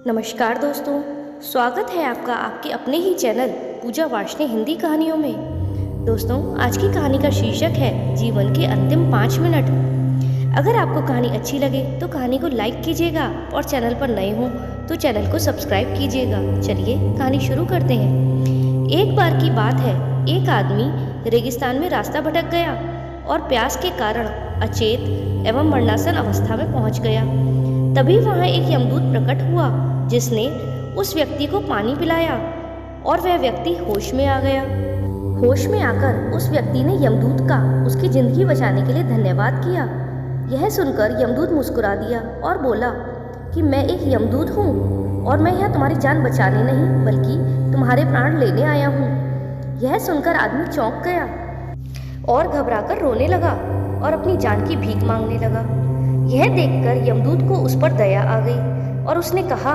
नमस्कार दोस्तों, स्वागत है आपका आपके अपने ही चैनल पूजा वार्ष्णेय हिंदी कहानियों में। दोस्तों, आज की कहानी का शीर्षक है जीवन के अंतिम 5 मिनट। अगर आपको कहानी अच्छी लगे तो कहानी को लाइक कीजिएगा और चैनल पर नए हों तो चैनल को सब्सक्राइब कीजिएगा। चलिए कहानी शुरू करते हैं। एक बार की बात है, एक आदमी रेगिस्तान में रास्ता भटक गया और प्यास के कारण अचेत एवं मरणासन अवस्था में पहुंच गया। तभी वहां एक यमदूत प्रकट हुआ जिसने उस व्यक्ति को पानी पिलाया और वह व्यक्ति होश में आ गया। होश में आकर उस व्यक्ति ने यमदूत का उसकी जिंदगी बचाने के लिए धन्यवाद किया। यह सुनकर यमदूत मुस्कुरा दिया और बोला कि मैं एक यमदूत हूँ और मैं यहाँ तुम्हारी जान बचाने नहीं बल्कि तुम्हारे प्राण लेने आया हूँ। यह सुनकर आदमी चौंक गया और घबराकर रोने लगा और अपनी जान की भीख मांगने लगा। यह देखकर यमदूत को उस पर दया आ गई और उसने कहा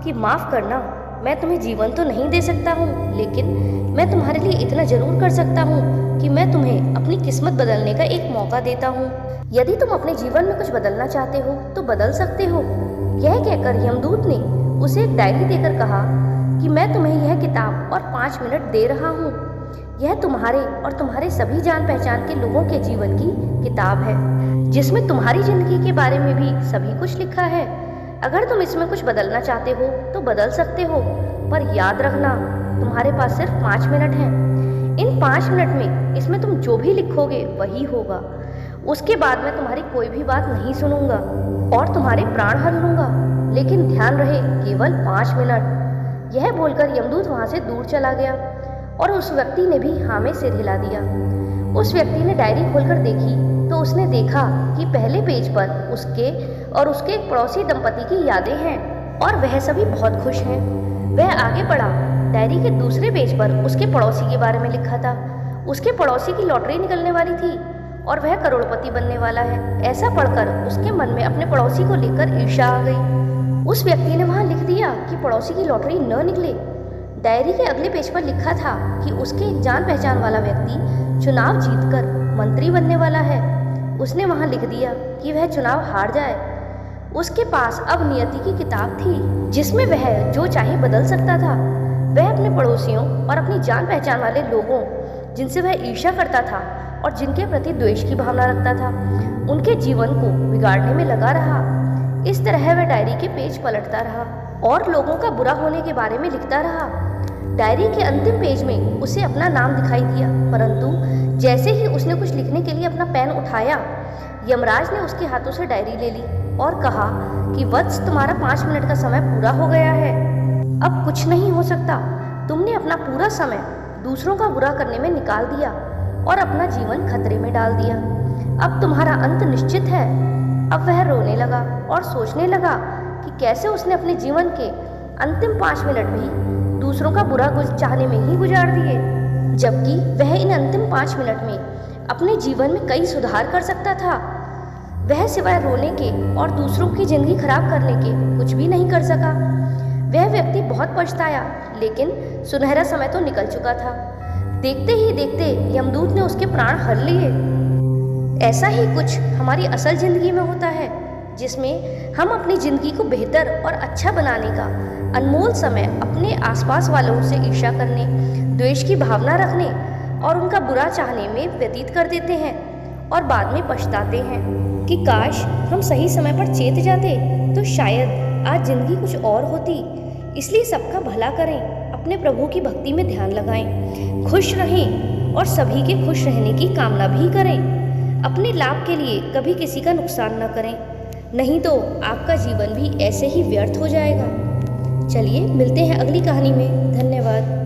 कि माफ़ करना, मैं तुम्हें जीवन तो नहीं दे सकता हूँ, लेकिन मैं तुम्हारे लिए इतना जरूर कर सकता हूँ कि मैं तुम्हें अपनी किस्मत बदलने का एक मौका देता हूँ। यदि तुम अपने जीवन में कुछ बदलना चाहते हो तो बदल सकते हो। यह कहकर यमदूत ने उसे एक डायरी देकर कहा कि मैं तुम्हें यह किताब और 5 मिनट दे रहा हूँ। यह तुम्हारे और तुम्हारे सभी जान पहचान के लोगों के जीवन की किताब है, जिसमें तुम्हारी जिंदगी के बारे में भी सभी कुछ लिखा है। अगर तुम इसमें कुछ बदलना चाहते हो तो बदल सकते हो, पर याद रखना तुम्हारे पास सिर्फ 5 मिनट हैं। इन 5 मिनट में इसमें तुम जो भी लिखोगे वही होगा। उसके बाद मैं तुम्हारी कोई भी बात नहीं सुनूंगा और तुम्हारे प्राण हर लूंगा, लेकिन ध्यान रहे केवल 5 मिनट। यह बोलकर यमदूत वहां से दूर चला गया और उस व्यक्ति ने भी हाँ में सिर हिला दिया। उस व्यक्ति ने डायरी खोलकर देखी तो उसने देखा कि पहले पेज पर उसके और उसके एक पड़ोसी दंपति की यादें हैं और वह सभी बहुत खुश हैं। वह आगे बढ़ा। डायरी के दूसरे पेज पर उसके पड़ोसी के बारे में लिखा था। उसके पड़ोसी की लॉटरी निकलने वाली थी और वह करोड़पति बनने वाला है। ऐसा पढ़कर उसके मन में अपने पड़ोसी को लेकर ईर्ष्या आ गई। उस व्यक्ति ने वहां लिख दिया कि पड़ोसी की लॉटरी न निकले। डायरी के अगले पेज पर लिखा था कि उसके जान पहचान वाला व्यक्ति चुनाव जीतकर मंत्री बनने वाला है। उसने वहां लिख दिया कि वह चुनाव हार जाए। उसके पास अब नियति की किताब थी जिसमें वह जो चाहे बदल सकता था। वह अपने पड़ोसियों और अपनी जान पहचान वाले लोगों जिनसे वह ईर्ष्या करता था और जिनके प्रति द्वेष की भावना रखता था, उनके जीवन को बिगाड़ने में लगा रहा। इस तरह वह डायरी के पेज पलटता रहा और लोगों का बुरा होने के बारे में लिखता रहा। डायरी के अंतिम पेज में उसे अपना नाम दिखाई दिया, परंतु जैसे ही उसने कुछ लिखने के लिए अपना पेन उठाया, यमराज ने उसके हाथों से डायरी ले ली और कहा कि वत्स, तुम्हारा 5 मिनट का समय पूरा हो गया है। अब कुछ नहीं हो सकता। तुमने अपना पूरा समय दूसरों का बुरा करने में निकाल दिया और अपना जीवन खतरे में डाल दिया। अब तुम्हारा अंत निश्चित है। अब वह रोने लगा और सोचने लगा कि कैसे उसने अपने जीवन के अंतिम 5 मिनट भी दूसरों का बुरा चाहने में ही गुजार दिए, जबकि वह इन अंतिम 5 मिनट में अपने जीवन में कई सुधार कर सकता था। वह सिवाय रोने के और दूसरों की जिंदगी खराब करने के कुछ भी नहीं कर सका। वह व्यक्ति बहुत पछताया, लेकिन सुनहरा समय तो निकल चुका था। देखते ही देखते यमदूत ने उसके प्राण हर लिए। ऐसा ही कुछ हमारी असल जिंदगी में होता है, जिसमें हम अपनी जिंदगी को बेहतर और अच्छा बनाने का अनमोल समय अपने आसपास वालों से ईर्ष्या करने, द्वेष की भावना रखने और उनका बुरा चाहने में व्यतीत कर देते हैं और बाद में पछताते हैं कि काश हम सही समय पर चेत जाते तो शायद आज जिंदगी कुछ और होती। इसलिए सबका भला करें, अपने प्रभु की भक्ति में ध्यान लगाएं, खुश रहें और सभी के खुश रहने की कामना भी करें। अपने लाभ के लिए कभी किसी का नुकसान न करें, नहीं तो आपका जीवन भी ऐसे ही व्यर्थ हो जाएगा। चलिए मिलते हैं अगली कहानी में। धन्यवाद।